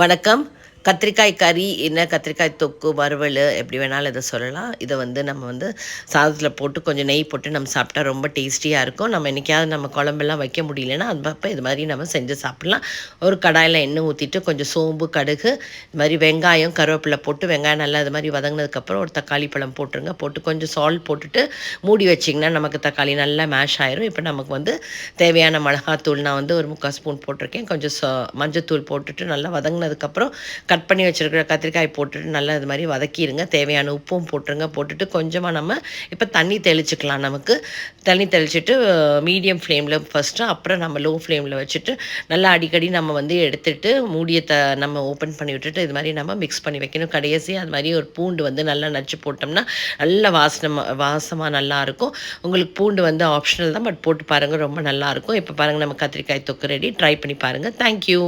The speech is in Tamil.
வணக்கம். கத்திரிக்காய் கறி, இல்ல கத்திரிக்காய் தொக்கு, வறுவலு எப்படி வேணாலும் இத சொல்லலாம். இத வந்து நம்ம வந்து சாதத்தில போட்டு கொஞ்சம் நெய் போட்டு நம்ம சாப்பிட்டா ரொம்ப டேஸ்டியா இருக்கும். நம்ம என்னைக்காவது நம்ம குழம்பெல்லாம் வைக்க முடியலன்னா, அப்பப்ப இது மாரி நம்ம செஞ்சு சாப்பிடலாம். ஒரு கடாயில எண்ணெய் ஊத்திட்டு, கொஞ்சம் சோம்பு, கடுகு, இது மாரி வெங்காயம், கருவேப்பில போட்டு வெங்காயம் நல்லா இது மாரி வதங்குனதுக்கப்புறம் ஒரு தக்காளி பழம் போட்டுருங்க. போட்டு கொஞ்சம் சால்ட் போட்டுட்டு மூடி வச்சிங்கன்னா, நமக்கு தக்காளி நல்லா மேஷ் ஆயிரும். இப்ப நமக்கு வந்து தேவையான மிளகாத்தூள் நான் வந்து ஒரு 3/4 ஸ்பூன் போட்டிருக்கேன். கொஞ்சம் மஞ்சத்தூள் போட்டுட்டு நல்லா வதங்குனதுக்கப்புறம் கட் பண்ணி வச்சுருக்கிற கத்திரிக்காய் போட்டுட்டு நல்லா இது மாதிரி வதக்கிடுங்க. தேவையான உப்பும் போட்டுருங்க. போட்டுட்டு கொஞ்சமாக நம்ம இப்போ தண்ணி தெளிச்சுக்கலாம். நமக்கு தண்ணி தெளிச்சுட்டு மீடியம் ஃப்ளேமில் ஃபஸ்ட்டு, அப்புறம் நம்ம லோ ஃப்ளேமில் வச்சுட்டு நல்லா அடிக்கடி நம்ம வந்து எடுத்துட்டு மூடிய நம்ம ஓப்பன் பண்ணி விட்டுட்டு இது மாதிரி நம்ம மிக்ஸ் பண்ணி வைக்கணும். கடைசியாக அது மாதிரி ஒரு பூண்டு வந்து நல்லா நச்சு போட்டோம்னா நல்ல வாசமாக நல்லாயிருக்கும். உங்களுக்கு பூண்டு வந்து ஆப்ஷனல் தான், பட் போட்டு பாருங்கள், ரொம்ப நல்லாயிருக்கும். இப்போ பாருங்கள், நம்ம கத்திரிக்காய் தொக்கு ரெடி. ட்ரை பண்ணி பாருங்கள். தேங்க்யூ.